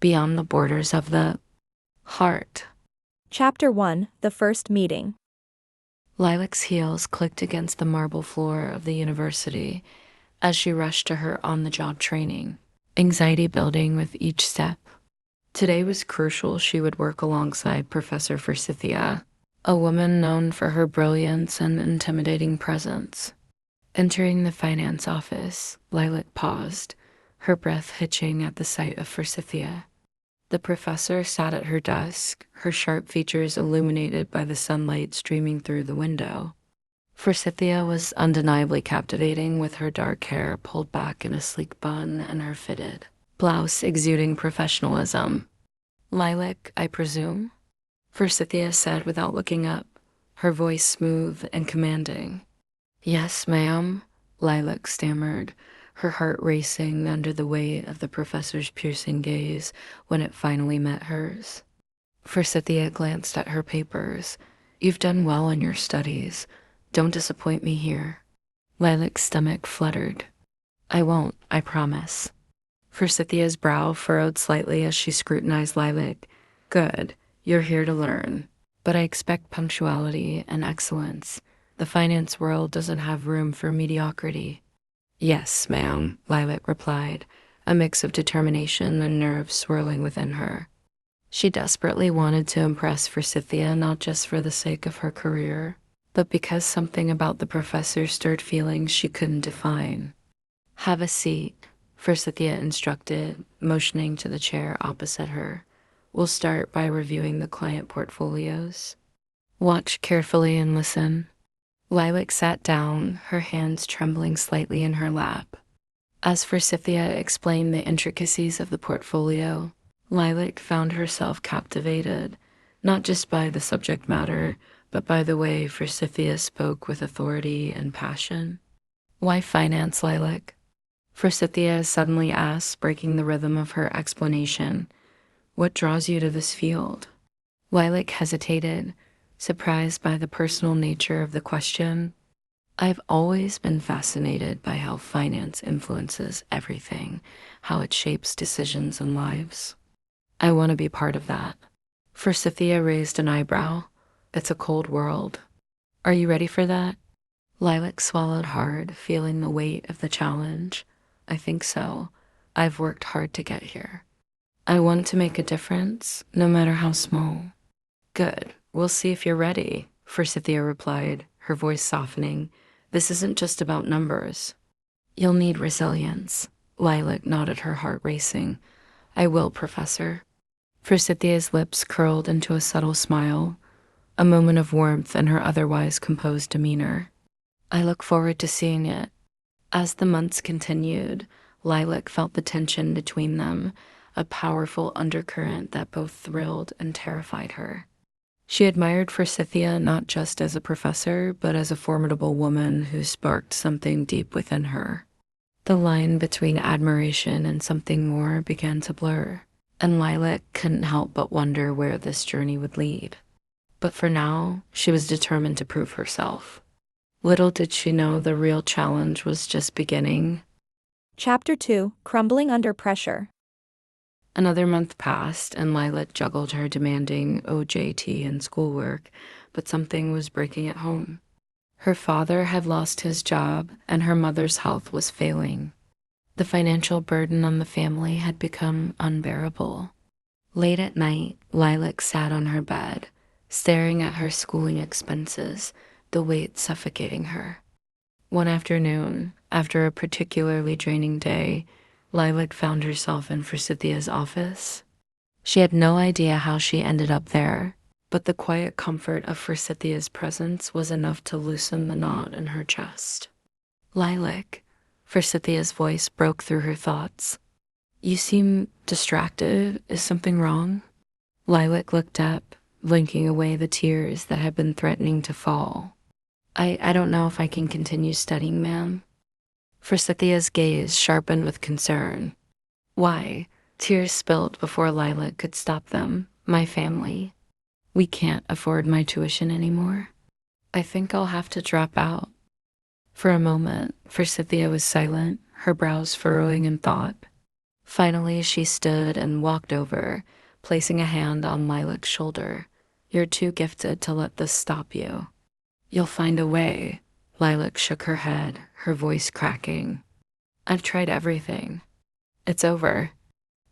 beyond the borders of the heart. Chapter 1: The First Meeting. Lilac's heels clicked against the marble floor of the university as she rushed to her on-the-job training, anxiety building with each step. Today was crucial. She would work alongside Professor Forsythia, a woman known for her brilliance and intimidating presence. Entering the finance office, Lilac paused, her breath hitching at the sight of Forsythia. The professor sat at her desk, her sharp features illuminated by the sunlight streaming through the window. Forsythia was undeniably captivating, with her dark hair pulled back in a sleek bun and her fitted blouse exuding professionalism. "Lilac, I presume?" Forsythia said without looking up, her voice smooth and commanding. "Yes, ma'am," Lilac stammered, her heart racing under the weight of the professor's piercing gaze when it finally met hers. Forsythia glanced at her papers. "You've done well in your studies. Don't disappoint me here." Lilac's stomach fluttered. "I won't, I promise." Forsythia's brow furrowed slightly as she scrutinized Lilac. "Good, you're here to learn. But I expect punctuality and excellence. The finance world doesn't have room for mediocrity." "Yes, ma'am," Lilac replied, a mix of determination and nerves swirling within her. She desperately wanted to impress Forsythia, not just for the sake of her career, but because something about the professor stirred feelings she couldn't define. "Have a seat," Forsythia instructed, motioning to the chair opposite her. "We'll start by reviewing the client portfolios. Watch carefully and listen." Lilac sat down, her hands trembling slightly in her lap. As Forsythia explained the intricacies of the portfolio, Lilac found herself captivated, not just by the subject matter, but by the way Forsythia spoke with authority and passion. "Why finance, Lilac?" Forsythia suddenly asked, breaking the rhythm of her explanation. "What draws you to this field?" Lilac hesitated, surprised by the personal nature of the question. "I've always been fascinated by how finance influences everything, how it shapes decisions and lives. I want to be part of that." Forsythia raised an eyebrow. "It's a cold world. Are you ready for that?" Lilac swallowed hard, feeling the weight of the challenge. "I think so. I've worked hard to get here. I want to make a difference, no matter how small." "Good. We'll see if you're ready," Forsythia replied, her voice softening. "This isn't just about numbers." "You'll need resilience." Lilac nodded, her heart racing. "I will, Professor." Forsythia's lips curled into a subtle smile, a moment of warmth in her otherwise composed demeanor. "I look forward to seeing it." As the months continued, Lilac felt the tension between them, a powerful undercurrent that both thrilled and terrified her. She admired Forsythia not just as a professor, but as a formidable woman who sparked something deep within her. The line between admiration and something more began to blur, and Lilac couldn't help but wonder where this journey would lead. But for now, she was determined to prove herself. Little did she know the real challenge was just beginning. Chapter 2: Crumbling Under Pressure. Another month passed, and Lilac juggled her demanding OJT and schoolwork, but something was breaking at home. Her father had lost his job, and her mother's health was failing. The financial burden on the family had become unbearable. Late at night, Lilac sat on her bed, staring at her schooling expenses, the weight suffocating her. One afternoon, after a particularly draining day, Lilac found herself in Forsythia's office. She had no idea how she ended up there, but the quiet comfort of Forsythia's presence was enough to loosen the knot in her chest. "Lilac," Forsythia's voice broke through her thoughts. "You seem distracted. Is something wrong?" Lilac looked up, blinking away the tears that had been threatening to fall. I don't know if I can continue studying, ma'am." Forsythia's gaze sharpened with concern. "Why?" Tears spilled before Lilac could stop them. "My family. We can't afford my tuition anymore. I think I'll have to drop out." For a moment, Forsythia was silent, her brows furrowing in thought. Finally, she stood and walked over, placing a hand on Lilac's shoulder. You're too gifted to let this stop you. You'll find a way. Lilac shook her head, her voice cracking. I've tried everything. It's over.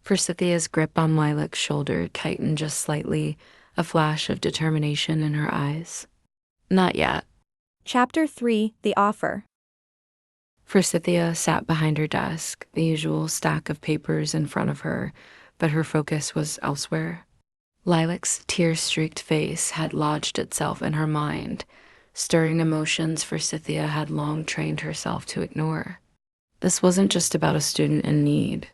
Forsythia's grip on Lilac's shoulder tightened just slightly, a flash of determination in her eyes. Not yet. Chapter 3, The Offer. Forsythia sat behind her desk, the usual stack of papers in front of her, but her focus was elsewhere. Lilac's tear-streaked face had lodged itself in her mind, stirring emotions Forsythia had long trained herself to ignore. This wasn't just about a student in need.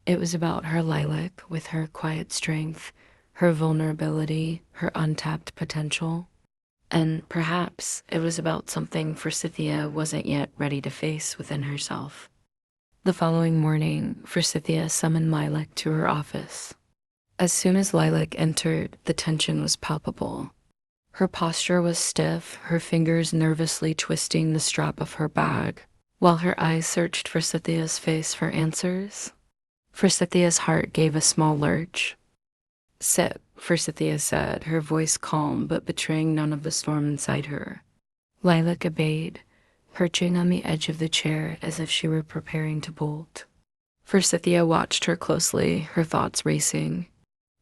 It was about her Lilac with her quiet strength, her vulnerability, her untapped potential. And perhaps it was about something Forsythia wasn't yet ready to face within herself. The following morning, Forsythia summoned Lilac to her office. As soon as Lilac entered, the tension was palpable. Her posture was stiff, her fingers nervously twisting the strap of her bag, while her eyes searched Forsythia's face for answers. Forsythia's heart gave a small lurch. Sit, Forsythia said, her voice calm but betraying none of the storm inside her. Lilac obeyed, perching on the edge of the chair as if she were preparing to bolt. Forsythia watched her closely, her thoughts racing.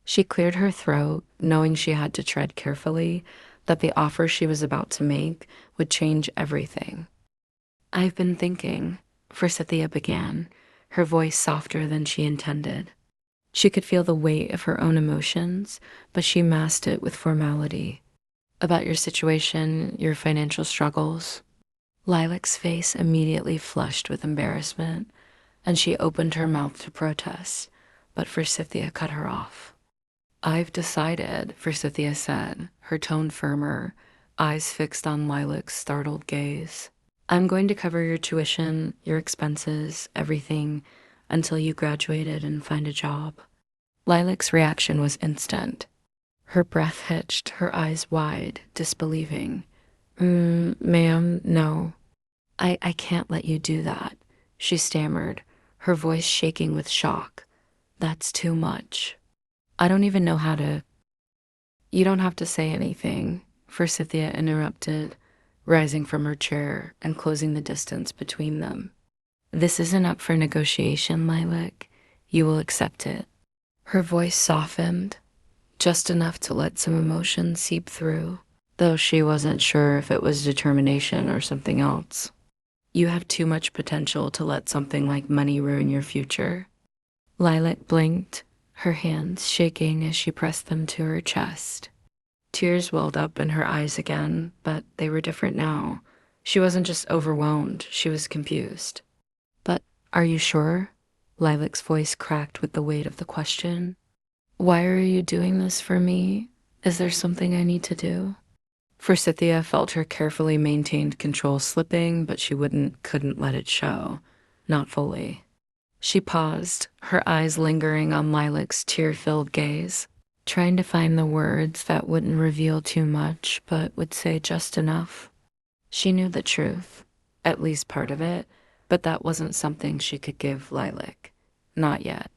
She cleared her throat, knowing she had to tread carefully, that the offer she was about to make would change everything. I've been thinking, Forsythia began, her voice softer than she intended. She could feel the weight of her own emotions, but she masked it with formality. About your situation, your financial struggles. Lilac's face immediately flushed with embarrassment, and she opened her mouth to protest, but Forsythia cut her off. I've decided, Forsythia said, her tone firmer, eyes fixed on Lilac's startled gaze. I'm going to cover your tuition, your expenses, everything, until you graduated and find a job. Lilac's reaction was instant. Her breath hitched, her eyes wide, disbelieving. Ma'am, no. I can't let you do that, she stammered, her voice shaking with shock. That's too much. I don't even know how to. You don't have to say anything, Forsythia interrupted, rising from her chair and closing the distance between them. This isn't up for negotiation, Lilac. You will accept it. Her voice softened, just enough to let some emotion seep through, though she wasn't sure if it was determination or something else. You have too much potential to let something like money ruin your future. Lilac blinked, her hands shaking as she pressed them to her chest. Tears welled up in her eyes again, but they were different now. She wasn't just overwhelmed, she was confused. But are you sure? Lilac's voice cracked with the weight of the question. Why are you doing this for me? Is there something I need to do? Forsythia felt her carefully maintained control slipping, but she couldn't let it show. Not fully. She paused, her eyes lingering on Lilac's tear-filled gaze, trying to find the words that wouldn't reveal too much, but would say just enough. She knew the truth, at least part of it, but that wasn't something she could give Lilac. Not yet.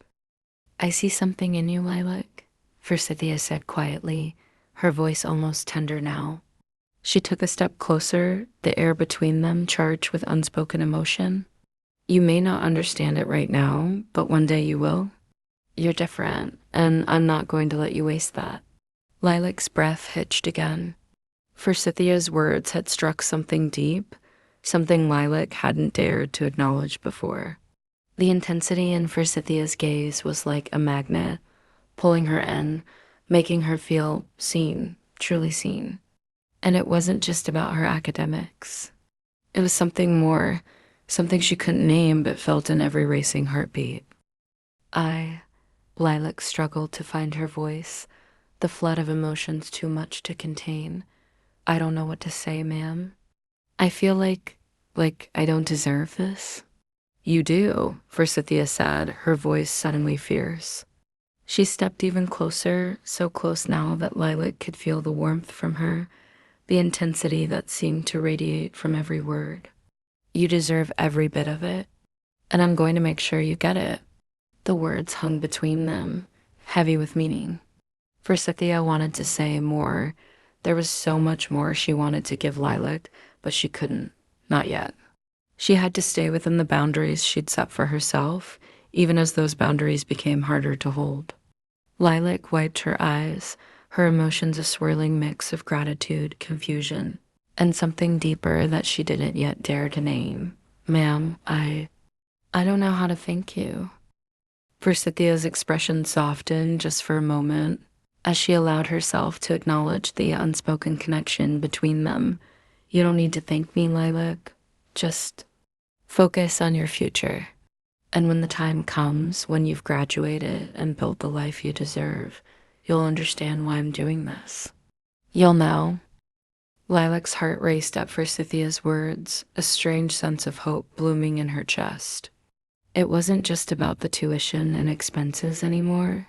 I see something in you, Lilac, Forsythia said quietly, her voice almost tender now. She took a step closer, the air between them charged with unspoken emotion. You may not understand it right now, but one day you will. You're different, and I'm not going to let you waste that. Lilac's breath hitched again. Forsythia's words had struck something deep, something Lilac hadn't dared to acknowledge before. The intensity in Forsythia's gaze was like a magnet, pulling her in, making her feel seen, truly seen. And it wasn't just about her academics. It was something more, something she couldn't name but felt in every racing heartbeat. Lilac struggled to find her voice, the flood of emotions too much to contain. I don't know what to say, ma'am. I feel like I don't deserve this. You do, Forsythia said, her voice suddenly fierce. She stepped even closer, so close now that Lilac could feel the warmth from her, the intensity that seemed to radiate from every word. You deserve every bit of it, and I'm going to make sure you get it. The words hung between them, heavy with meaning. Forsythia wanted to say more. There was so much more she wanted to give Lilac, but she couldn't. Not yet. She had to stay within the boundaries she'd set for herself, even as those boundaries became harder to hold. Lilac wiped her eyes, her emotions a swirling mix of gratitude, confusion, and something deeper that she didn't yet dare to name. Ma'am, I don't know how to thank you. Forsythia's expression softened just for a moment as she allowed herself to acknowledge the unspoken connection between them. You don't need to thank me, Lilac. Just focus on your future. And when the time comes, when you've graduated and built the life you deserve, you'll understand why I'm doing this. You'll know. Lilac's heart raced at Forsythia's words, a strange sense of hope blooming in her chest. It wasn't just about the tuition and expenses anymore.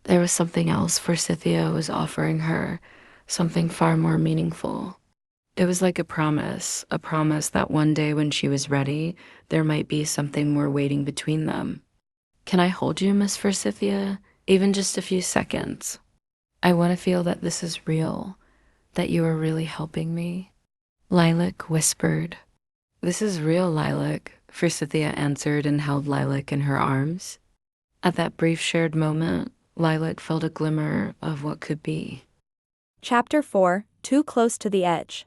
There was something else Forsythia was offering her, something far more meaningful. It was like a promise that one day when she was ready, there might be something more waiting between them. Can I hold you, Miss Forsythia? Even just a few seconds. I want to feel that this is real, that you are really helping me. Lilac whispered. This is real, Lilac, Forsythia answered and held Lilac in her arms. At that brief shared moment, Lilac felt a glimmer of what could be. Chapter 4, Too Close to the Edge.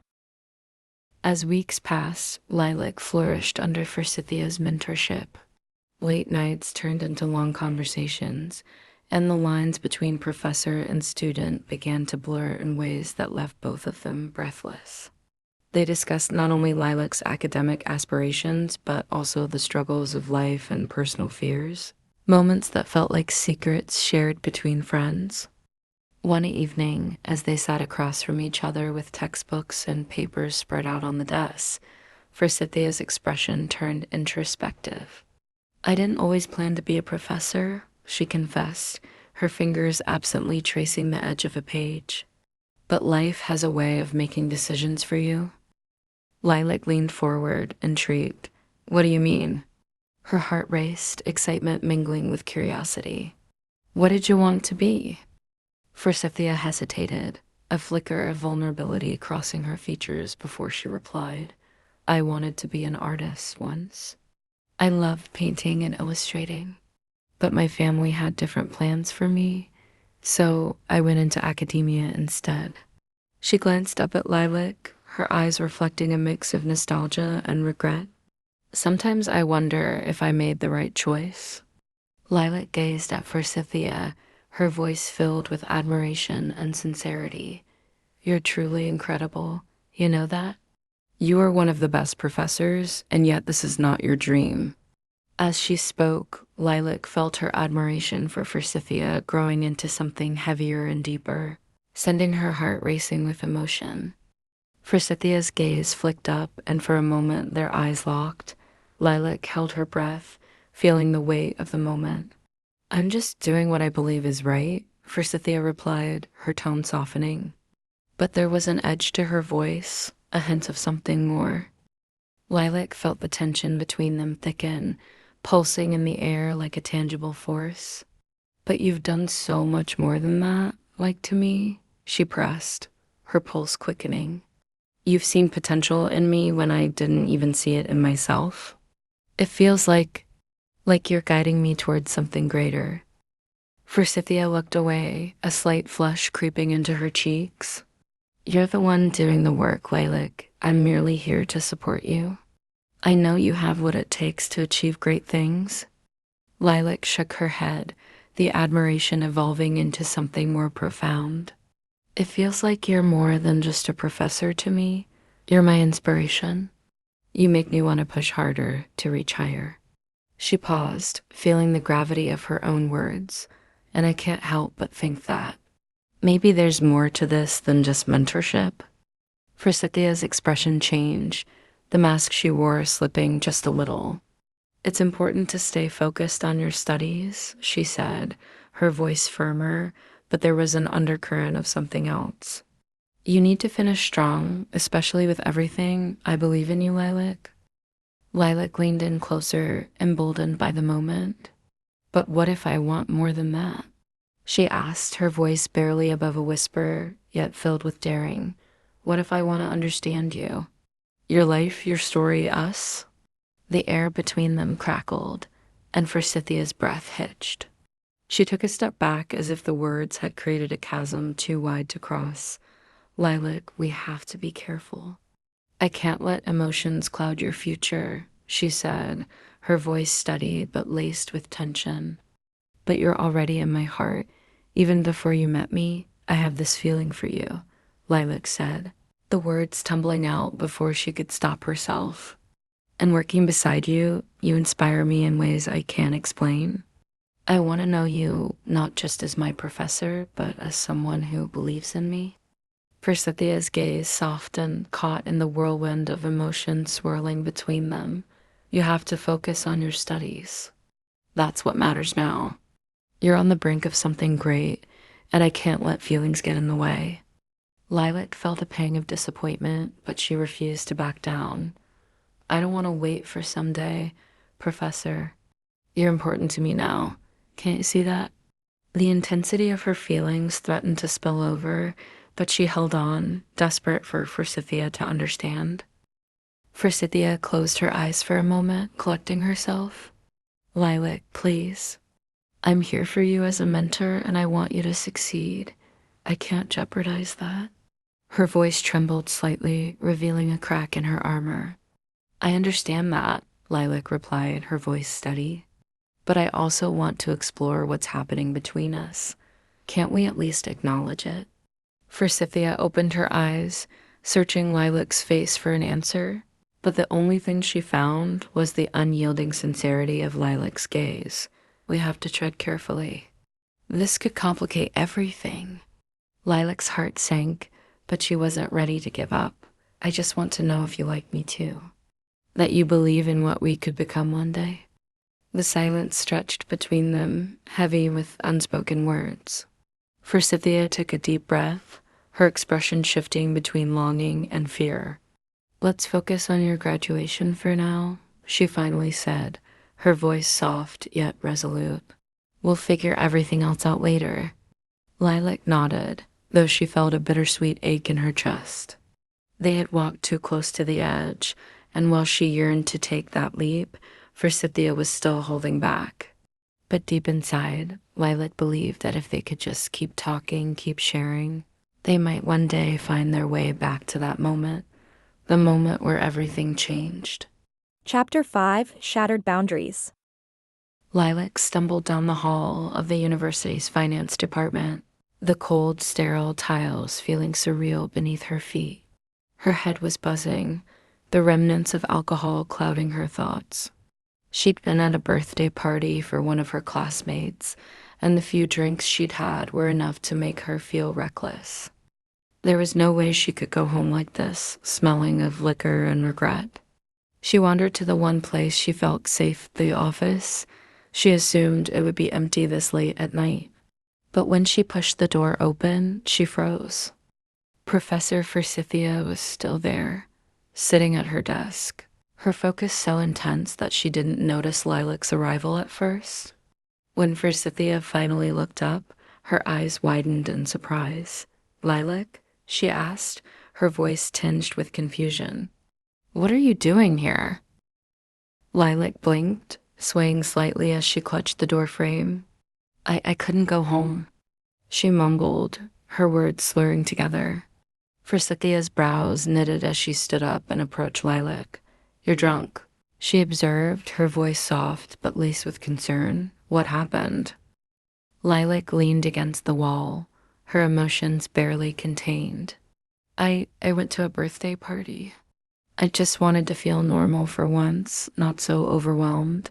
As weeks passed, Lilac flourished under Forsythia's mentorship. Late nights turned into long conversations, and the lines between professor and student began to blur in ways that left both of them breathless. They discussed not only Lilac's academic aspirations, but also the struggles of life and personal fears, moments that felt like secrets shared between friends. One evening, as they sat across from each other with textbooks and papers spread out on the desk, Forsythia's expression turned introspective. I didn't always plan to be a professor, she confessed, her fingers absently tracing the edge of a page. But life has a way of making decisions for you. Lilac leaned forward, intrigued. What do you mean? Her heart raced, excitement mingling with curiosity. What did you want to be? Forsythia hesitated, a flicker of vulnerability crossing her features before she replied. I wanted to be an artist once. I loved painting and illustrating, but my family had different plans for me, so I went into academia instead. She glanced up at Lilac, her eyes reflecting a mix of nostalgia and regret. Sometimes I wonder if I made the right choice. Lilac gazed at Forsythia, her voice filled with admiration and sincerity. You're truly incredible. You know that? You are one of the best professors, and yet this is not your dream. As she spoke, Lilac felt her admiration for Forsythia growing into something heavier and deeper, sending her heart racing with emotion. Forsythia's gaze flicked up, and for a moment their eyes locked. Lilac held her breath, feeling the weight of the moment. I'm just doing what I believe is right, Forsythia replied, her tone softening. But there was an edge to her voice, a hint of something more. Lilac felt the tension between them thicken, pulsing in the air like a tangible force. But you've done so much more than that, like to me, she pressed, her pulse quickening. You've seen potential in me when I didn't even see it in myself. It feels like you're guiding me towards something greater. Forsythia looked away, a slight flush creeping into her cheeks. You're the one doing the work, Lilac. I'm merely here to support you. I know you have what it takes to achieve great things. Lilac shook her head, the admiration evolving into something more profound. It feels like you're more than just a professor to me. You're my inspiration. You make me want to push harder, to reach higher. She paused, feeling the gravity of her own words, and I can't help but think that maybe there's more to this than just mentorship. Forsythia's expression changed, the mask she wore slipping just a little. It's important to stay focused on your studies, she said, her voice firmer, but there was an undercurrent of something else. You need to finish strong, especially with everything. I believe in you, Lilac. Lilac leaned in closer, emboldened by the moment. But what if I want more than that? She asked, her voice barely above a whisper, yet filled with daring. What if I want to understand you? Your life, your story, us? The air between them crackled, and Forsythia's breath hitched. She took a step back as if the words had created a chasm too wide to cross. Lilac, we have to be careful. I can't let emotions cloud your future, she said, her voice steady but laced with tension. But you're already in my heart. Even before you met me, I have this feeling for you, Lilac said, the words tumbling out before she could stop herself. And working beside you, you inspire me in ways I can't explain. I want to know you not just as my professor, but as someone who believes in me. Forsythia's gaze softened, caught in the whirlwind of emotion swirling between them. You have to focus on your studies. That's what matters now. You're on the brink of something great, and I can't let feelings get in the way. Lilac felt a pang of disappointment, but she refused to back down. I don't want to wait for someday, Professor. You're important to me now. Can't you see that? The intensity of her feelings threatened to spill over, but she held on, desperate for Forsythia to understand. Forsythia closed her eyes for a moment, collecting herself. Lilac, please. I'm here for you as a mentor, and I want you to succeed. I can't jeopardize that. Her voice trembled slightly, revealing a crack in her armor. I understand that, Lilac replied, her voice steady. But I also want to explore what's happening between us. Can't we at least acknowledge it? Forsythia opened her eyes, searching Lilac's face for an answer, but the only thing she found was the unyielding sincerity of Lilac's gaze. We have to tread carefully. This could complicate everything. Lilac's heart sank, but she wasn't ready to give up. I just want to know if you like me too. That you believe in what we could become one day. The silence stretched between them, heavy with unspoken words. Forsythia took a deep breath, her expression shifting between longing and fear. Let's focus on your graduation for now, she finally said, her voice soft yet resolute. We'll figure everything else out later. Lilac nodded, though she felt a bittersweet ache in her chest. They had walked too close to the edge, and while she yearned to take that leap, Forsythia was still holding back. But deep inside, Lilac believed that if they could just keep talking, keep sharing, they might one day find their way back to that moment, the moment where everything changed. Chapter 5, Shattered Boundaries. Lilac stumbled down the hall of the university's finance department, the cold, sterile tiles feeling surreal beneath her feet. Her head was buzzing, the remnants of alcohol clouding her thoughts. She'd been at a birthday party for one of her classmates, and the few drinks she'd had were enough to make her feel reckless. There was no way she could go home like this, smelling of liquor and regret. She wandered to the one place she felt safe, the office. She assumed it would be empty this late at night. But when she pushed the door open, she froze. Professor Forsythia was still there, sitting at her desk, her focus so intense that she didn't notice Lilac's arrival at first. When Forsythia finally looked up, her eyes widened in surprise. Lilac? She asked, her voice tinged with confusion. What are you doing here? Lilac blinked, swaying slightly as she clutched the door frame. I couldn't go home, she mumbled, her words slurring together. Forsythia's brows knitted as she stood up and approached Lilac. You're drunk, she observed, her voice soft but laced with concern. What happened? Lilac leaned against the wall, her emotions barely contained. I went to a birthday party. I just wanted to feel normal for once, not so overwhelmed,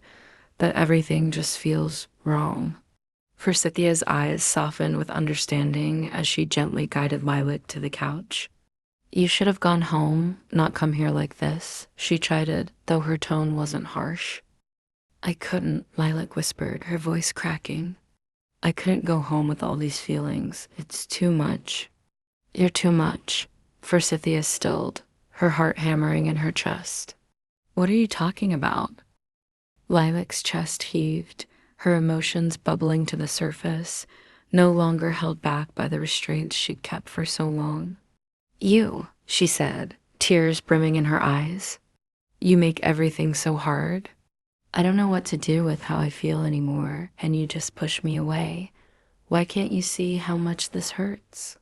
but everything just feels wrong. Forsythia's eyes softened with understanding as she gently guided Lilac to the couch. You should have gone home, not come here like this, she chided, though her tone wasn't harsh. I couldn't, Lilac whispered, her voice cracking. I couldn't go home with all these feelings. It's too much. You're too much. Forsythia stilled, her heart hammering in her chest. What are you talking about? Lilac's chest heaved, her emotions bubbling to the surface, no longer held back by the restraints she'd kept for so long. You, she said, tears brimming in her eyes. You make everything so hard. I don't know what to do with how I feel anymore, and you just push me away. Why can't you see how much this hurts?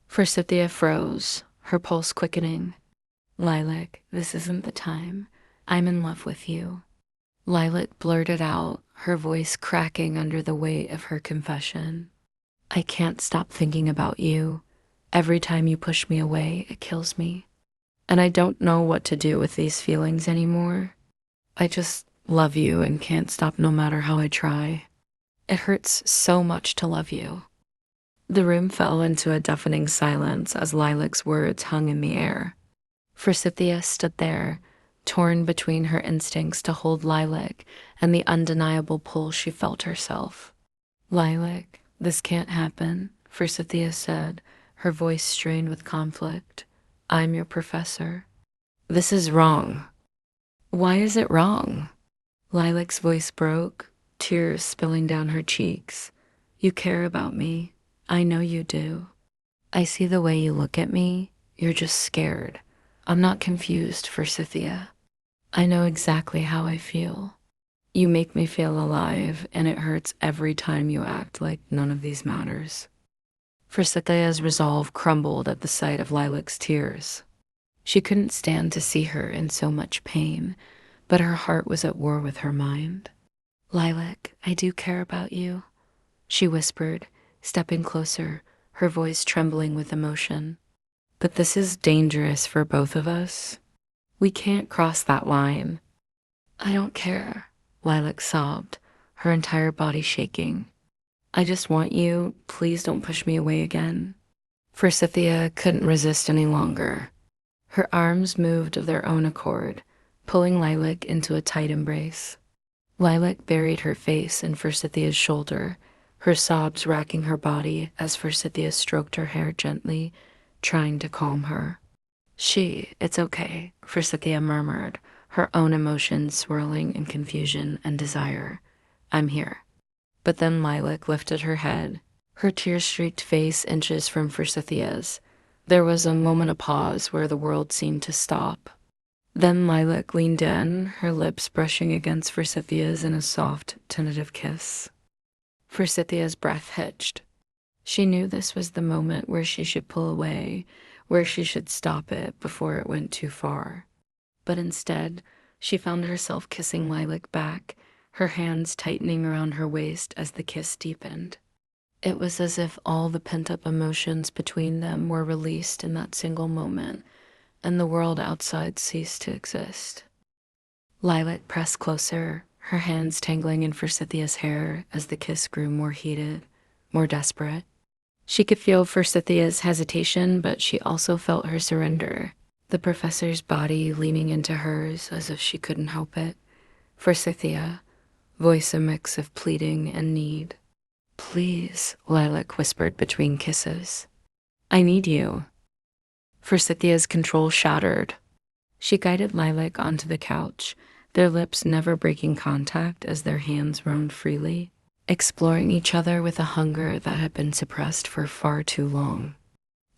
Forsythia froze, her pulse quickening. Lilac, this isn't the time. I'm in love with you. Lilac blurted out, her voice cracking under the weight of her confession. I can't stop thinking about you. Every time you push me away, it kills me. And I don't know what to do with these feelings anymore. I just love you and can't stop no matter how I try. It hurts so much to love you. The room fell into a deafening silence as Lilac's words hung in the air. Forsythia stood there, torn between her instincts to hold Lilac and the undeniable pull she felt herself. Lilac, this can't happen, Forsythia said, her voice strained with conflict. I'm your professor. This is wrong. Why is it wrong? Lilac's voice broke, tears spilling down her cheeks. You care about me. I know you do. I see the way you look at me. You're just scared. I'm not confused, Forsythia. I know exactly how I feel. You make me feel alive, and it hurts every time you act like none of these matters. Forsythia's resolve crumbled at the sight of Lilac's tears. She couldn't stand to see her in so much pain, but her heart was at war with her mind. Lilac, I do care about you, she whispered, stepping closer, her voice trembling with emotion. But this is dangerous for both of us. We can't cross that line. I don't care, Lilac sobbed, her entire body shaking. I just want you. Please don't push me away again. Forsythia couldn't resist any longer. Her arms moved of their own accord, pulling Lilac into a tight embrace. Lilac buried her face in Forsythia's shoulder, her sobs racking her body as Forsythia stroked her hair gently, trying to calm her. It's okay, Forsythia murmured, her own emotions swirling in confusion and desire. I'm here. But then Lilac lifted her head, her tear-streaked face inches from Forsythia's. There was a moment of pause where the world seemed to stop. Then Lilac leaned in, her lips brushing against Forsythia's in a soft, tentative kiss. Forsythia's breath hitched. She knew this was the moment where she should pull away, where she should stop it before it went too far. But instead, she found herself kissing Lilac back, her hands tightening around her waist as the kiss deepened. It was as if all the pent-up emotions between them were released in that single moment, and the world outside ceased to exist. Lilac pressed closer, her hands tangling in Forsythia's hair as the kiss grew more heated, more desperate. She could feel Forsythia's hesitation, but she also felt her surrender, the professor's body leaning into hers as if she couldn't help it. Forsythia, voice a mix of pleading and need. Please, Lilac whispered between kisses. I need you. Forsythia's control shattered. She guided Lilac onto the couch, their lips never breaking contact as their hands roamed freely, exploring each other with a hunger that had been suppressed for far too long.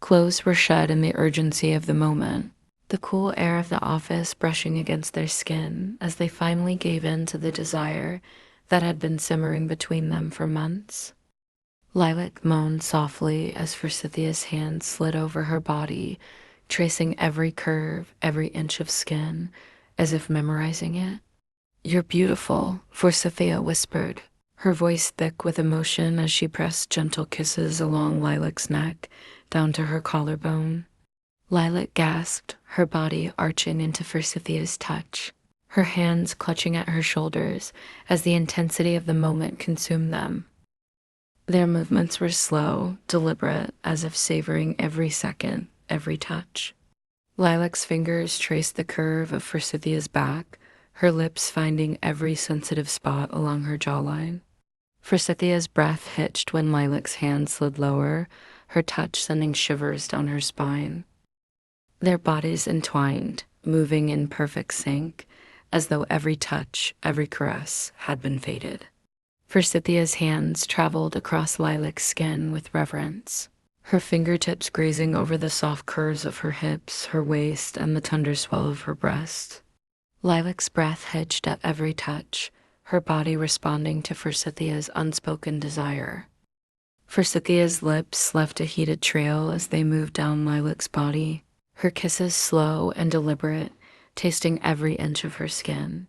Clothes were shed in the urgency of the moment, the cool air of the office brushing against their skin as they finally gave in to the desire that had been simmering between them for months. Lilac moaned softly as Forsythia's hand slid over her body, tracing every curve, every inch of skin, as if memorizing it. You're beautiful, Forsythia whispered, her voice thick with emotion as she pressed gentle kisses along Lilac's neck, down to her collarbone. Lilac gasped, her body arching into Forsythia's touch, her hands clutching at her shoulders as the intensity of the moment consumed them. Their movements were slow, deliberate, as if savoring every second, every touch. Lilac's fingers traced the curve of Forsythia's back, her lips finding every sensitive spot along her jawline. Forsythia's breath hitched when Lilac's hand slid lower, her touch sending shivers down her spine. Their bodies entwined, moving in perfect sync, as though every touch, every caress had been fated. Forsythia's hands traveled across Lilac's skin with reverence, her fingertips grazing over the soft curves of her hips, her waist, and the tender swell of her breast. Lilac's breath hedged at every touch, her body responding to Forsythia's unspoken desire. Forsythia's lips left a heated trail as they moved down Lilac's body, her kisses slow and deliberate, tasting every inch of her skin.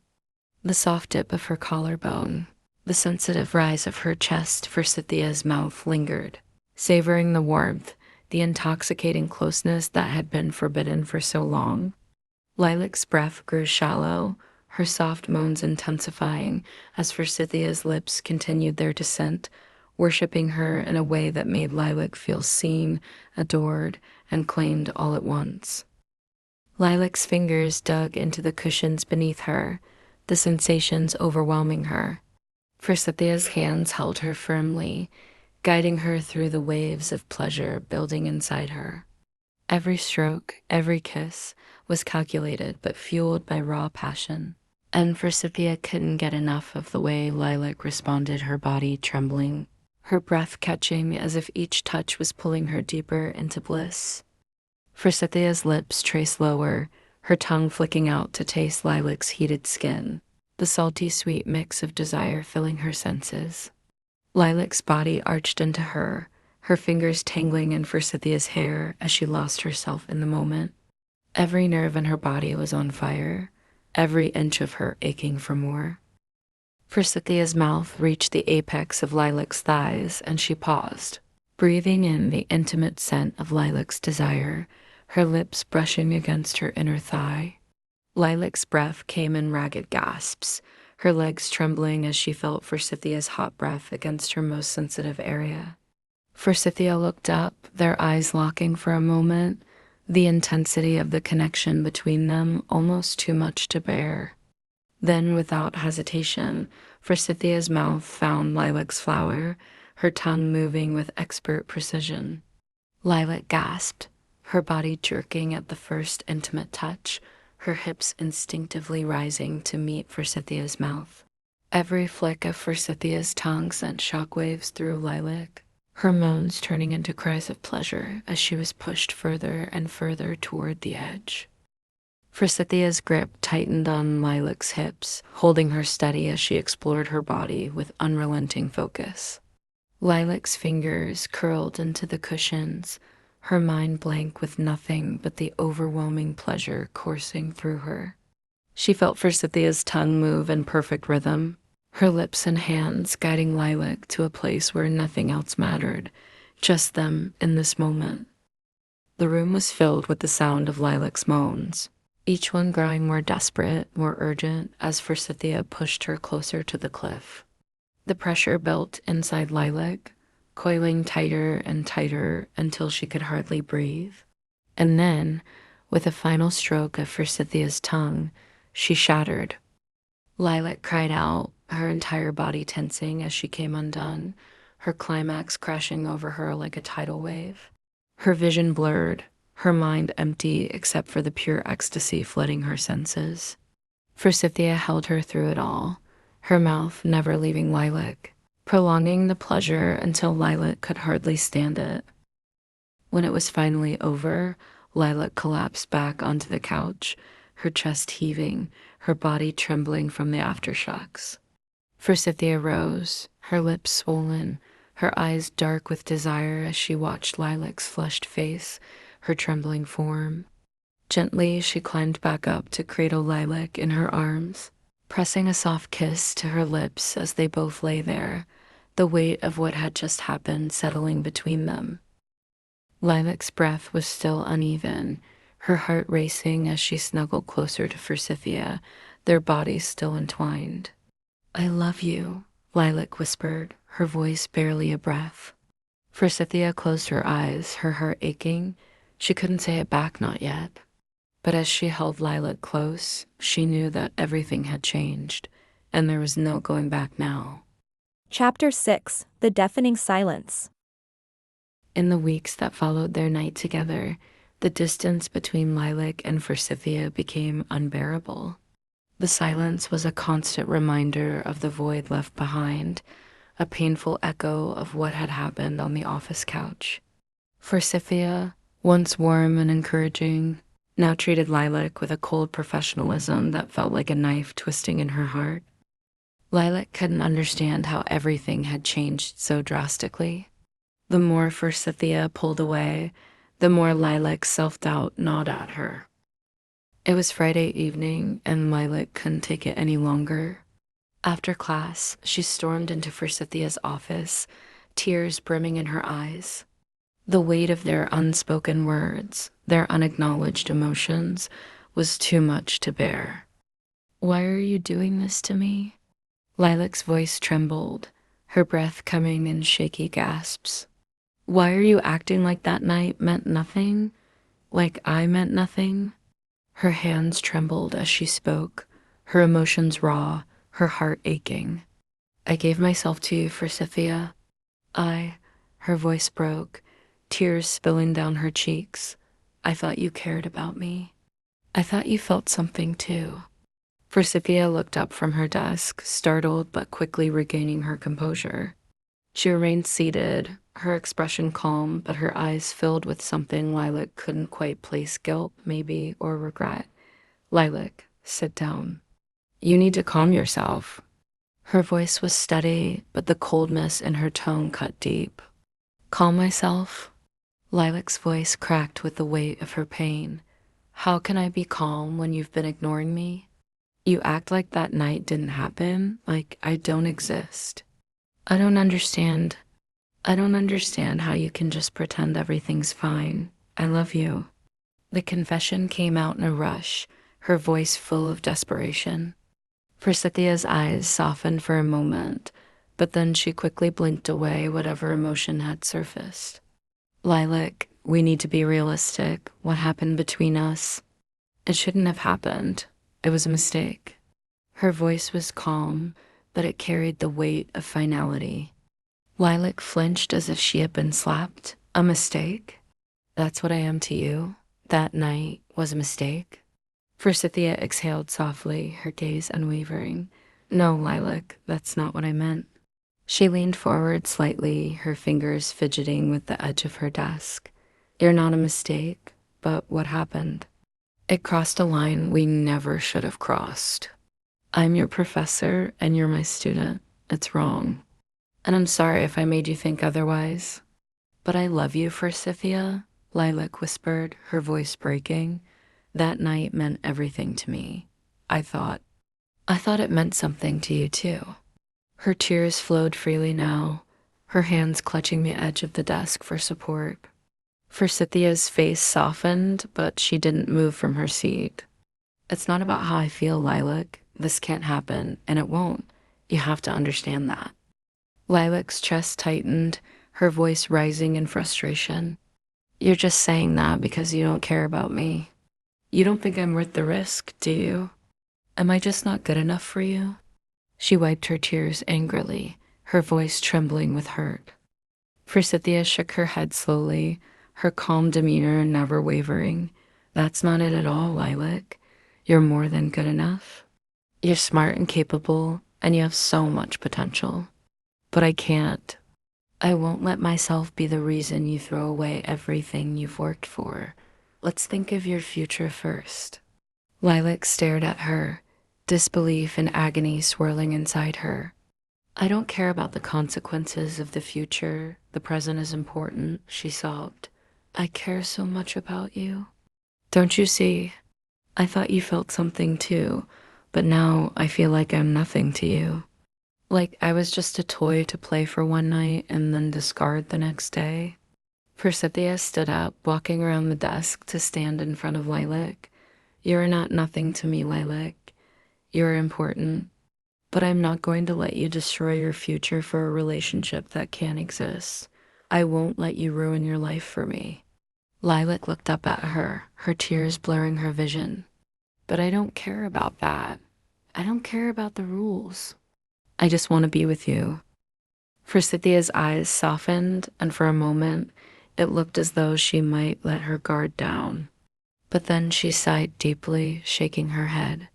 The soft dip of her collarbone, the sensitive rise of her chest, Forsythia's mouth lingered, savoring the warmth, the intoxicating closeness that had been forbidden for so long. Lilac's breath grew shallow, her soft moans intensifying as Forsythia's lips continued their descent, worshipping her in a way that made Lilac feel seen, adored, and claimed all at once. Lilac's fingers dug into the cushions beneath her, the sensations overwhelming her. Forsythia's hands held her firmly, guiding her through the waves of pleasure building inside her. Every stroke, every kiss was calculated but fueled by raw passion. And Forsythia couldn't get enough of the way Lilac responded, her body trembling, her breath catching as if each touch was pulling her deeper into bliss. Forsythia's lips traced lower, her tongue flicking out to taste Lilac's heated skin, the salty sweet mix of desire filling her senses. Lilac's body arched into her fingers tangling in Forsythia's hair as she lost herself in the moment. Every nerve in her body was on fire, every inch of her aching for more. Forsythia's mouth reached the apex of Lilac's thighs, and she paused, breathing in the intimate scent of Lilac's desire, her lips brushing against her inner thigh. Lilac's breath came in ragged gasps, her legs trembling as she felt Forsythia's hot breath against her most sensitive area. Forsythia looked up, their eyes locking for a moment, the intensity of the connection between them almost too much to bear. Then, without hesitation, Forsythia's mouth found Lilac's flower, her tongue moving with expert precision. Lilac gasped, her body jerking at the first intimate touch, her hips instinctively rising to meet Forsythia's mouth. Every flick of Forsythia's tongue sent shockwaves through Lilac, her moans turning into cries of pleasure as she was pushed further and further toward the edge. Forsythia's grip tightened on Lilac's hips, holding her steady as she explored her body with unrelenting focus. Lilac's fingers curled into the cushions, her mind blank with nothing but the overwhelming pleasure coursing through her. She felt Forsythia's tongue move in perfect rhythm, her lips and hands guiding Lilac to a place where nothing else mattered, just them in this moment. The room was filled with the sound of Lilac's moans, each one growing more desperate, more urgent, as Forsythia pushed her closer to the cliff. The pressure built inside Lilac, coiling tighter and tighter until she could hardly breathe. And then, with a final stroke of Forsythia's tongue, she shattered. Lilac cried out, her entire body tensing as she came undone, her climax crashing over her like a tidal wave. Her vision blurred, her mind empty except for the pure ecstasy flooding her senses. Forsythia held her through it all, her mouth never leaving Lilac, prolonging the pleasure until Lilac could hardly stand it. When it was finally over, Lilac collapsed back onto the couch, her chest heaving, her body trembling from the aftershocks. Forsythia rose, her lips swollen, her eyes dark with desire as she watched Lilac's flushed face, her trembling form. Gently, she climbed back up to cradle Lilac in her arms, pressing a soft kiss to her lips as they both lay there, the weight of what had just happened settling between them. Lilac's breath was still uneven, her heart racing as she snuggled closer to Forsythia, their bodies still entwined. "I love you," Lilac whispered, her voice barely a breath. Forsythia closed her eyes, her heart aching. She couldn't say it back, not yet. But as she held Lilac close, she knew that everything had changed, and there was no going back now. Chapter 6: The Deafening Silence. In the weeks that followed their night together, the distance between Lilac and Forsythia became unbearable. The silence was a constant reminder of the void left behind, a painful echo of what had happened on the office couch. Forsythia, once warm and encouraging, now treated Lilac with a cold professionalism that felt like a knife twisting in her heart. Lilac couldn't understand how everything had changed so drastically. The more Forsythia pulled away, the more Lilac's self-doubt gnawed at her. It was Friday evening, and Lilac couldn't take it any longer. After class, she stormed into Forsythia's office, tears brimming in her eyes. The weight of their unspoken words, their unacknowledged emotions, was too much to bear. "Why are you doing this to me?" Lilac's voice trembled, her breath coming in shaky gasps. "Why are you acting like that night meant nothing? Like I meant nothing?" Her hands trembled as she spoke, her emotions raw, her heart aching. "I gave myself to you, Forsythia. Her voice broke, tears spilling down her cheeks. "I thought you cared about me. I thought you felt something too." Forsythia looked up from her desk, startled but quickly regaining her composure. She remained seated, her expression calm, but her eyes filled with something Lilac couldn't quite place: guilt, maybe, or regret. "Lilac, sit down. You need to calm yourself." Her voice was steady, but the coldness in her tone cut deep. "Calm myself?" Lilac's voice cracked with the weight of her pain. "How can I be calm when you've been ignoring me? You act like that night didn't happen, like I don't exist. I don't understand. I don't understand how you can just pretend everything's fine. I love you." The confession came out in a rush, her voice full of desperation. Forsythia's eyes softened for a moment, but then she quickly blinked away whatever emotion had surfaced. "Lilac, we need to be realistic. What happened between us? It shouldn't have happened. It was a mistake." Her voice was calm, but it carried the weight of finality. Lilac flinched as if she had been slapped. "A mistake? That's what I am to you? That night was a mistake?" Forsythia exhaled softly, her gaze unwavering. "No, Lilac, that's not what I meant." She leaned forward slightly, her fingers fidgeting with the edge of her desk. "You're not a mistake, but what happened? It crossed a line we never should have crossed. I'm your professor and you're my student. It's wrong. And I'm sorry if I made you think otherwise. But I love you, Forsythia," Lilac whispered, her voice breaking. "That night meant everything to me. I thought. I thought it meant something to you too." Her tears flowed freely now, her hands clutching the edge of the desk for support. Forsythia's face softened, but she didn't move from her seat. "It's not about how I feel, Lilac. This can't happen, and it won't. You have to understand that." Lilac's chest tightened, her voice rising in frustration. "You're just saying that because you don't care about me. You don't think I'm worth the risk, do you? Am I just not good enough for you?" She wiped her tears angrily, her voice trembling with hurt. Forsythia shook her head slowly, her calm demeanor never wavering. "That's not it at all, Lilac. You're more than good enough. You're smart and capable, and you have so much potential. But I can't. I won't let myself be the reason you throw away everything you've worked for. Let's think of your future first." Lilac stared at her, disbelief and agony swirling inside her. "I don't care about the consequences of the future. The present is important," she sobbed. "I care so much about you. Don't you see? I thought you felt something too, but now I feel like I'm nothing to you. Like I was just a toy to play for one night and then discard the next day." Forsythia stood up, walking around the desk to stand in front of Lilac. "You're not nothing to me, Lilac. You're important. But I'm not going to let you destroy your future for a relationship that can't exist. I won't let you ruin your life for me." Lilac looked up at her, her tears blurring her vision. "But I don't care about that. I don't care about the rules. I just want to be with you." Forsythia's eyes softened, and for a moment, it looked as though she might let her guard down. But then she sighed deeply, shaking her head.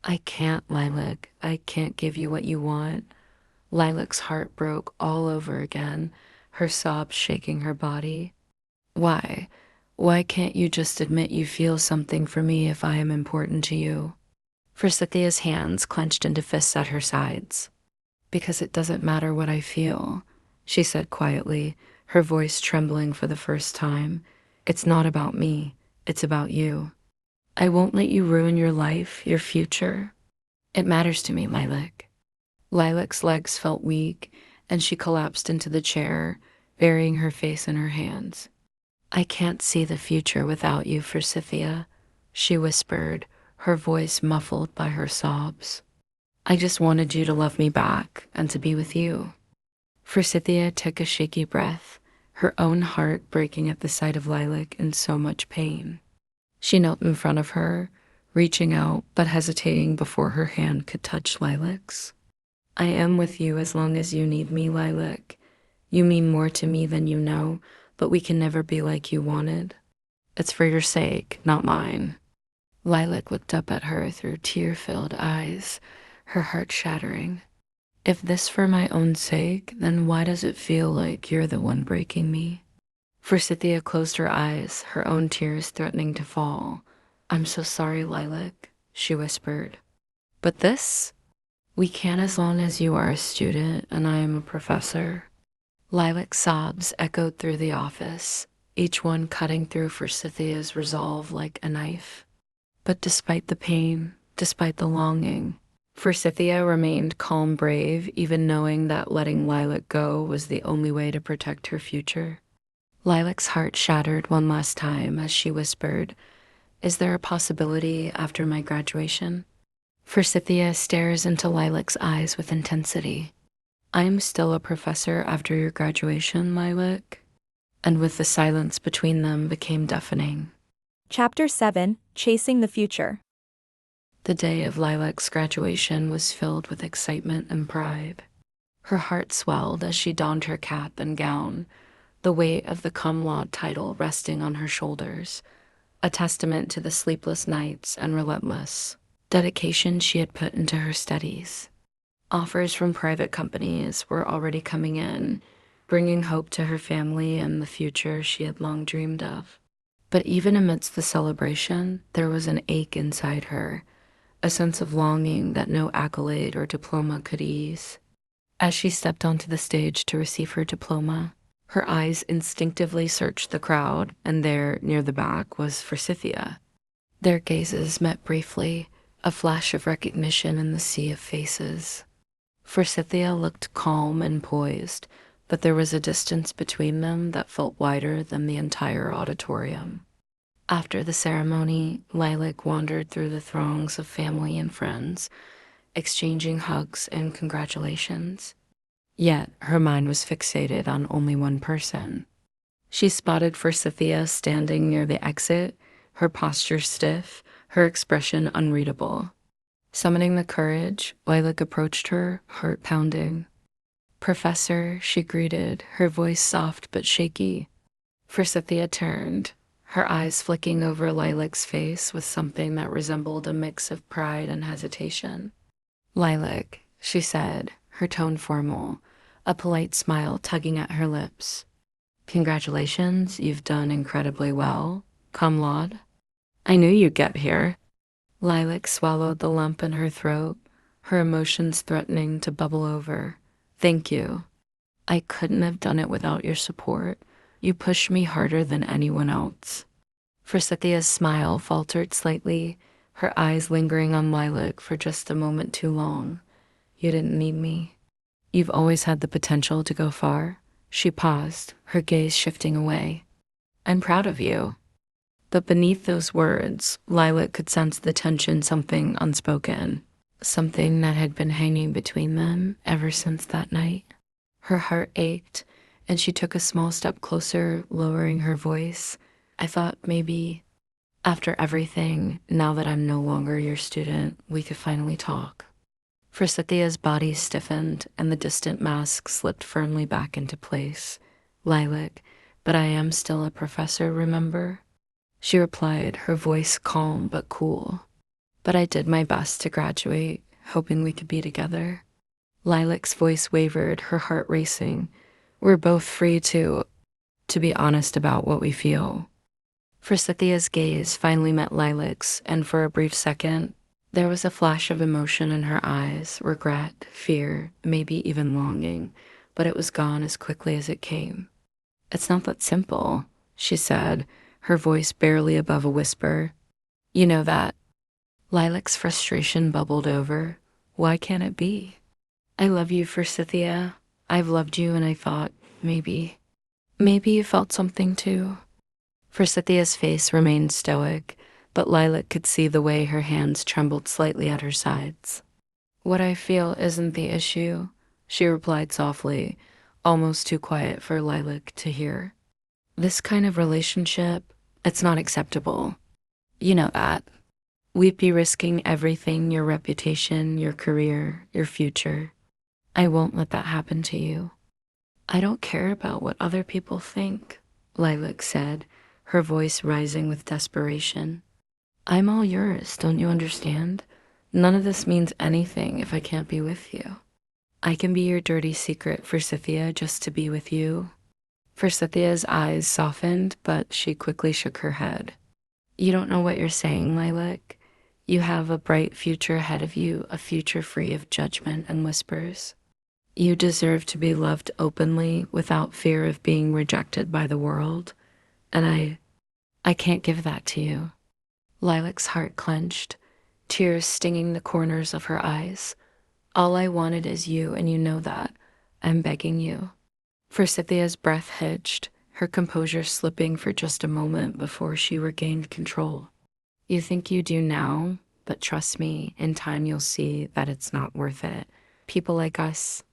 "I can't, Lilac. I can't give you what you want. Lilac's heart broke all over again, her sobs shaking her body. Why? Why can't you just admit you feel something for me if I am important to you? Forsythia's hands clenched into fists at her sides. Because it doesn't matter what I feel, she said quietly, her voice trembling for the first time. It's not about me, it's about you. I won't let you ruin your life, your future. It matters to me, Lilac. Lilac's legs felt weak, and she collapsed into the chair, burying her face in her hands. I can't see the future without you, Forsythia, she whispered, her voice muffled by her sobs. I just wanted you to love me back and to be with you. Forsythia took a shaky breath, her own heart breaking at the sight of Lilac in so much pain. She knelt in front of her, reaching out but hesitating before her hand could touch Lilac's. I am with you as long as you need me, Lilac. You mean more to me than you know, but we can never be like you wanted. It's for your sake, not mine. Lilac looked up at her through tear-filled eyes, her heart shattering. If this for my own sake, then why does it feel like you're the one breaking me? Forsythia closed her eyes, her own tears threatening to fall. I'm so sorry, Lilac, she whispered. But this? We can as long as you are a student and I am a professor. Lilac's sobs echoed through the office, each one cutting through Forsythia's resolve like a knife. But despite the pain, despite the longing, Forsythia remained calm, brave, even knowing that letting Lilac go was the only way to protect her future. Lilac's heart shattered one last time as she whispered, Is there a possibility after my graduation? Forsythia stares into Lilac's eyes with intensity. I'm still a professor after your graduation, Lilac. And with the silence between them became deafening. Chapter 7, Chasing the Future. The day of Lilac's graduation was filled with excitement and pride. Her heart swelled as she donned her cap and gown, the weight of the cum laude title resting on her shoulders, a testament to the sleepless nights and relentless dedication she had put into her studies. Offers from private companies were already coming in, bringing hope to her family and the future she had long dreamed of. But even amidst the celebration, there was an ache inside her, a sense of longing that no accolade or diploma could ease. As she stepped onto the stage to receive her diploma, her eyes instinctively searched the crowd, and there, near the back, was Forsythia. Their gazes met briefly, a flash of recognition in the sea of faces. Forsythia looked calm and poised, but there was a distance between them that felt wider than the entire auditorium. After the ceremony, Lilac wandered through the throngs of family and friends, exchanging hugs and congratulations. Yet her mind was fixated on only one person. She spotted Forsythia standing near the exit, her posture stiff, her expression unreadable. Summoning the courage, Lilac approached her, heart pounding. Professor, she greeted, her voice soft but shaky. Forsythia turned, her eyes flicking over Lilac's face with something that resembled a mix of pride and hesitation. Lilac, she said, her tone formal, a polite smile tugging at her lips. Congratulations, you've done incredibly well. Cum laude. I knew you'd get here. Lilac swallowed the lump in her throat, her emotions threatening to bubble over. Thank you. I couldn't have done it without your support. You pushed me harder than anyone else. Forsythia's smile faltered slightly, her eyes lingering on Lilac for just a moment too long. You didn't need me. You've always had the potential to go far. She paused, her gaze shifting away. I'm proud of you. But beneath those words, Lilac could sense the tension, something unspoken, something that had been hanging between them ever since that night. Her heart ached, and she took a small step closer, lowering her voice. I thought maybe, after everything, now that I'm no longer your student, we could finally talk. Forsythia's body stiffened, and the distant mask slipped firmly back into place. Lilac, but I am still a professor, remember? She replied, her voice calm but cool. But I did my best to graduate, hoping we could be together. Lilac's voice wavered, her heart racing. We're both free to be honest about what we feel. Forsythia's gaze finally met Lilac's, and for a brief second, there was a flash of emotion in her eyes, regret, fear, maybe even longing, but it was gone as quickly as it came. It's not that simple, she said, her voice barely above a whisper. You know that. Lilac's frustration bubbled over. Why can't it be? I love you, Forsythia. I've loved you, and I thought, maybe you felt something too. Forsythia's face remained stoic, but Lilac could see the way her hands trembled slightly at her sides. What I feel isn't the issue, she replied softly, almost too quiet for Lilac to hear. This kind of relationship, it's not acceptable. You know that. We'd be risking everything, your reputation, your career, your future. I won't let that happen to you. I don't care about what other people think, Lilac said, her voice rising with desperation. I'm all yours, don't you understand? None of this means anything if I can't be with you. I can be your dirty secret, Forsythia, just to be with you. Forsythia's eyes softened, but she quickly shook her head. You don't know what you're saying, Lilac. You have a bright future ahead of you, a future free of judgment and whispers. You deserve to be loved openly without fear of being rejected by the world. And I can't give that to you. Lilac's heart clenched, tears stinging the corners of her eyes. All I wanted is you, and you know that. I'm begging you. Forsythia's breath hitched, her composure slipping for just a moment before she regained control. You think you do now, but trust me, in time you'll see that it's not worth it. People like us,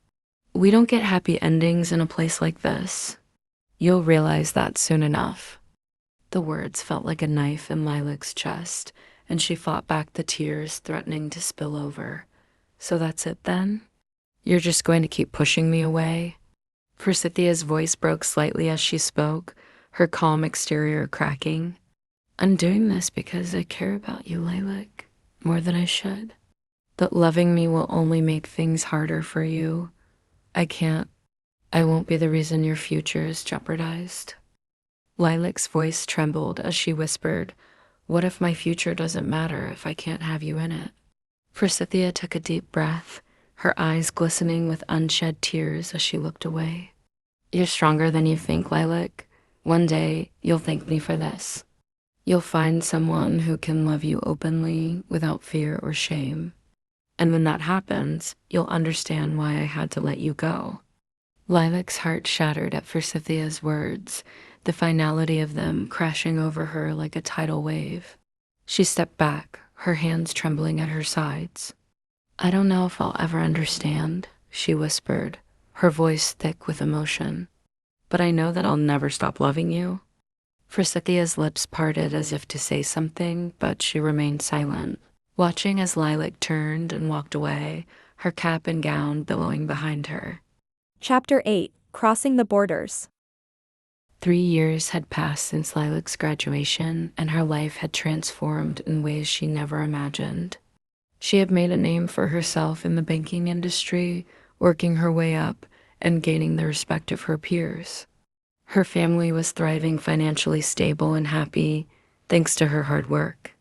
we don't get happy endings in a place like this. You'll realize that soon enough. The words felt like a knife in Lilac's chest, and she fought back the tears threatening to spill over. So that's it then? You're just going to keep pushing me away? Forsythia's voice broke slightly as she spoke, her calm exterior cracking. I'm doing this because I care about you, Lilac, more than I should. But loving me will only make things harder for you. I won't be the reason your future is jeopardized. Lilac's voice trembled as she whispered, what if my future doesn't matter if I can't have you in it? Forsythia took a deep breath, her eyes glistening with unshed tears as she looked away. You're stronger than you think, Lilac. One day, you'll thank me for this. You'll find someone who can love you openly without fear or shame. And when that happens, you'll understand why I had to let you go. Lilac's heart shattered at Forsythia's words, the finality of them crashing over her like a tidal wave. She stepped back, her hands trembling at her sides. I don't know if I'll ever understand, she whispered, her voice thick with emotion. But I know that I'll never stop loving you. Forsythia's lips parted as if to say something, but she remained silent, watching as Lilac turned and walked away, her cap and gown billowing behind her. Chapter 8, Crossing the Borders. 3 years had passed since Lilac's graduation, and her life had transformed in ways she never imagined. She had made a name for herself in the banking industry, working her way up and gaining the respect of her peers. Her family was thriving, financially stable and happy, thanks to her hard work.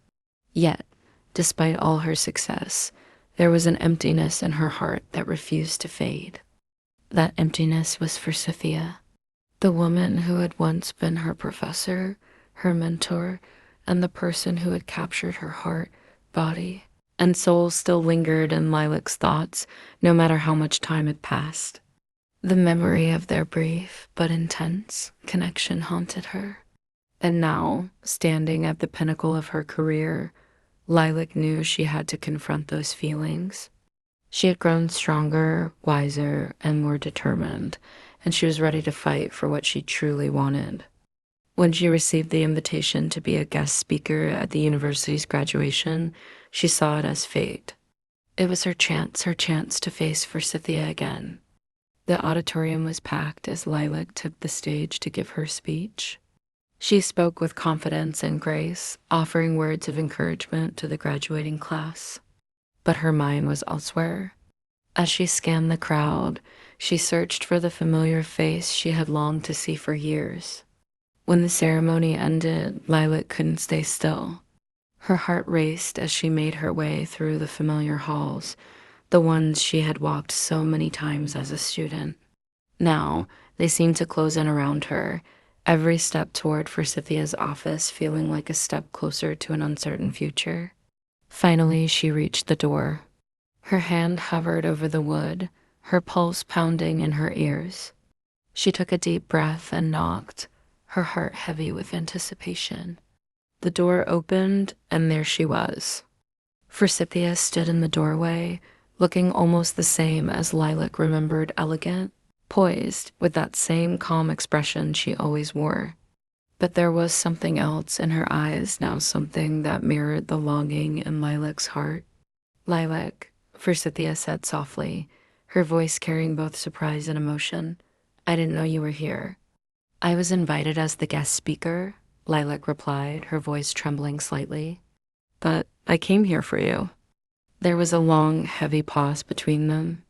Yet, despite all her success, there was an emptiness in her heart that refused to fade. That emptiness was Forsythia, the woman who had once been her professor, her mentor, and the person who had captured her heart, body, and soul still lingered in Lilac's thoughts, no matter how much time had passed. The memory of their brief but intense connection haunted her. And now, standing at the pinnacle of her career, Lilac knew she had to confront those feelings. She had grown stronger, wiser, and more determined, and she was ready to fight for what she truly wanted. When she received the invitation to be a guest speaker at the university's graduation, she saw it as fate. It was her chance to face Forsythia again. The auditorium was packed as Lilac took the stage to give her speech. She spoke with confidence and grace, offering words of encouragement to the graduating class. But her mind was elsewhere. As she scanned the crowd, she searched for the familiar face she had longed to see for years. When the ceremony ended, Lilac couldn't stay still. Her heart raced as she made her way through the familiar halls, the ones she had walked so many times as a student. Now, they seemed to close in around her, every step toward Forsythia's office feeling like a step closer to an uncertain future. Finally, she reached the door. Her hand hovered over the wood, her pulse pounding in her ears. She took a deep breath and knocked, her heart heavy with anticipation. The door opened, and there she was. Forsythia stood in the doorway, looking almost the same as Lilac remembered, elegant, poised, with that same calm expression she always wore. But there was something else in her eyes now, something that mirrored the longing in Lilac's heart. "Lilac," Forsythia said softly, her voice carrying both surprise and emotion. "I didn't know you were here." "I was invited as the guest speaker," Lilac replied, her voice trembling slightly. "But I came here for you." There was a long, heavy pause between them.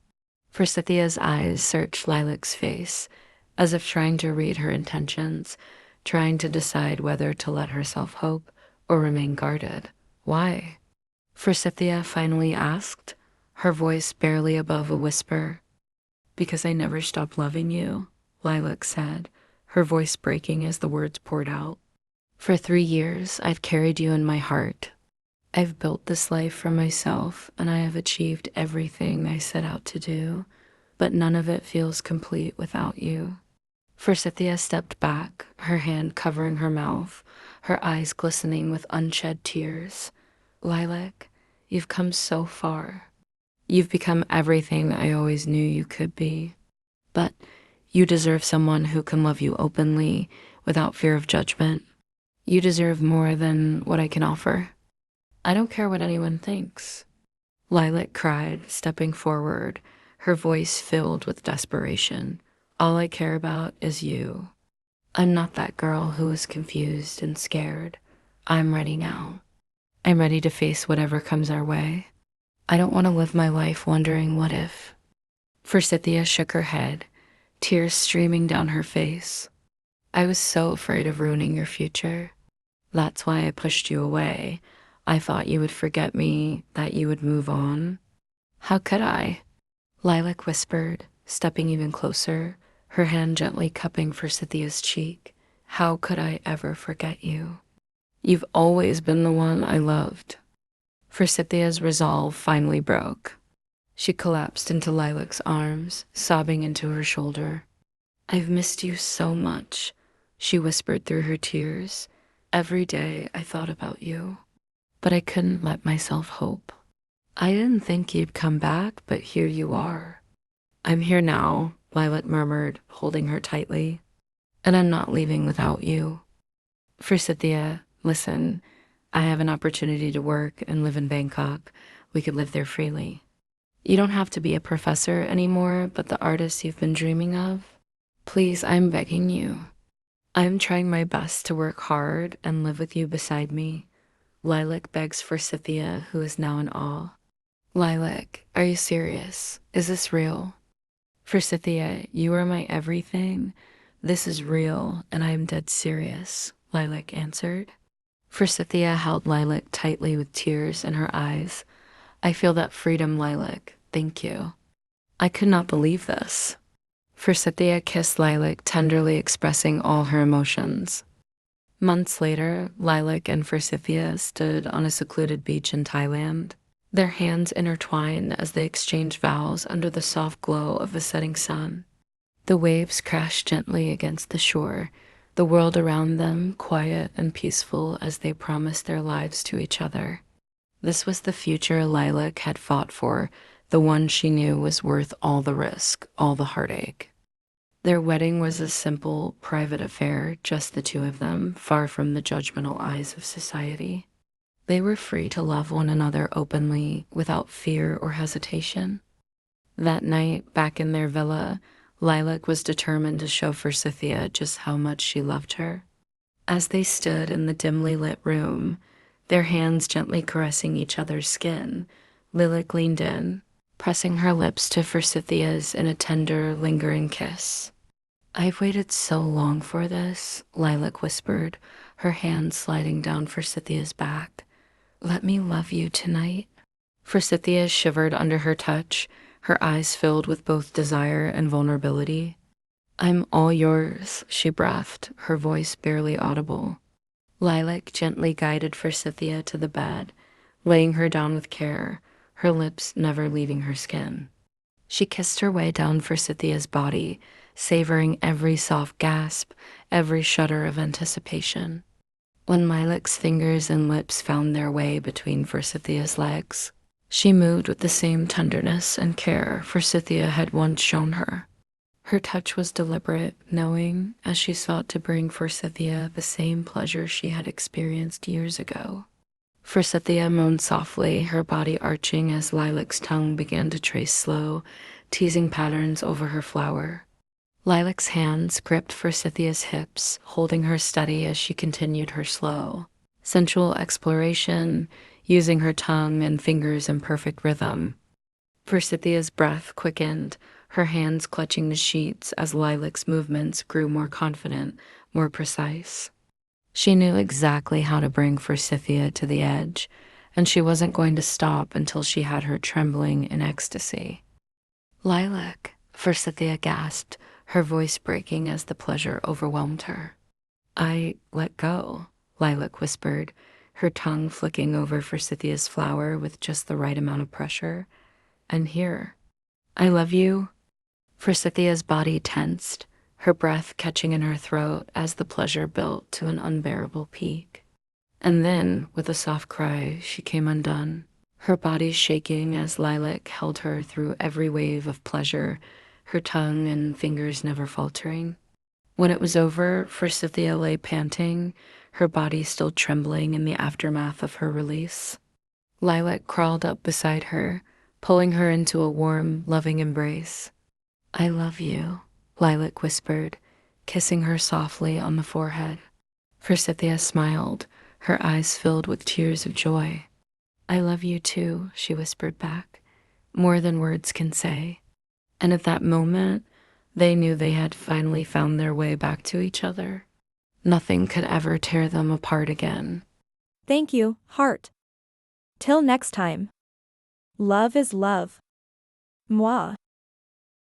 Forsythia's eyes searched Lilac's face, as if trying to read her intentions, trying to decide whether to let herself hope or remain guarded. "Why?" Forsythia finally asked, her voice barely above a whisper. "Because I never stopped loving you," Lilac said, her voice breaking as the words poured out. "For 3 years, I've carried you in my heart. I've built this life for myself, and I have achieved everything I set out to do, but none of it feels complete without you." Forsythia stepped back, her hand covering her mouth, her eyes glistening with unshed tears. "Lilac, you've come so far. You've become everything I always knew you could be. But you deserve someone who can love you openly, without fear of judgment. You deserve more than what I can offer." "I don't care what anyone thinks," Lilac cried, stepping forward, her voice filled with desperation. "All I care about is you. I'm not that girl who was confused and scared. I'm ready now. I'm ready to face whatever comes our way. I don't want to live my life wondering what if." Forsythia shook her head, tears streaming down her face. "I was so afraid of ruining your future. That's why I pushed you away. I thought you would forget me, that you would move on." "How could I?" Lilac whispered, stepping even closer, her hand gently cupping Forsythia's cheek. "How could I ever forget you? You've always been the one I loved." Forsythia's resolve finally broke. She collapsed into Lilac's arms, sobbing into her shoulder. "I've missed you so much," she whispered through her tears. "Every day I thought about you, but I couldn't let myself hope. I didn't think you'd come back, but here you are." "I'm here now," Lilac murmured, holding her tightly. "And I'm not leaving without you." "Forsythia, listen, I have an opportunity to work and live in Bangkok. We could live there freely. You don't have to be a professor anymore, but the artist you've been dreaming of. Please, I'm begging you. I'm trying my best to work hard and live with you beside me." Lilac begs Forsythia, who is now in awe. "Lilac, are you serious? Is this real?" "Forsythia, you are my everything. This is real, and I am dead serious," Lilac answered. Forsythia held Lilac tightly with tears in her eyes. "I feel that freedom, Lilac. Thank you." "I could not believe this." Forsythia kissed Lilac, tenderly expressing all her emotions. Months later, Lilac and Forsythia stood on a secluded beach in Thailand, their hands intertwined as they exchanged vows under the soft glow of the setting sun. The waves crashed gently against the shore, the world around them quiet and peaceful as they promised their lives to each other. This was the future Lilac had fought for, the one she knew was worth all the risk, all the heartache. Their wedding was a simple, private affair, just the two of them, far from the judgmental eyes of society. They were free to love one another openly, without fear or hesitation. That night, back in their villa, Lilac was determined to show Forsythia just how much she loved her. As they stood in the dimly lit room, their hands gently caressing each other's skin, Lilac leaned in, pressing her lips to Forsythia's in a tender, lingering kiss. I've waited so long for this, Lilac whispered, her hand sliding down Forsythia's back. Let me love you tonight. Forsythia shivered under her touch, her eyes filled with both desire and vulnerability. I'm all yours, she breathed, her voice barely audible. Lilac gently guided Forsythia to the bed, laying her down with care, her lips never leaving her skin. She kissed her way down Forsythia's body, savoring every soft gasp, every shudder of anticipation. When Lilac's fingers and lips found their way between Forsythia's legs, she moved with the same tenderness and care Forsythia had once shown her. Her touch was deliberate, knowing, as she sought to bring Forsythia the same pleasure she had experienced years ago. Forsythia moaned softly, her body arching as Lilac's tongue began to trace slow, teasing patterns over her flower. Lilac's hands gripped Forsythia's hips, holding her steady as she continued her slow, sensual exploration, using her tongue and fingers in perfect rhythm. Forsythia's breath quickened, her hands clutching the sheets as Lilac's movements grew more confident, more precise. She knew exactly how to bring Forsythia to the edge, and she wasn't going to stop until she had her trembling in ecstasy. Lilac, Forsythia gasped, her voice breaking as the pleasure overwhelmed her. I let go, Lilac whispered, her tongue flicking over Forsythia's flower with just the right amount of pressure. And here, I love you. Forsythia's body tensed, her breath catching in her throat as the pleasure built to an unbearable peak. And then, with a soft cry, she came undone, her body shaking as Lilac held her through every wave of pleasure, her tongue and fingers never faltering. When it was over, Forsythia lay panting, her body still trembling in the aftermath of her release. Lilac crawled up beside her, pulling her into a warm, loving embrace. I love you, Lilac whispered, kissing her softly on the forehead. Forsythia smiled, her eyes filled with tears of joy. I love you too, she whispered back, more than words can say. And at that moment, they knew they had finally found their way back to each other. Nothing could ever tear them apart again. Thank you, heart. Till next time. Love is love. Moi.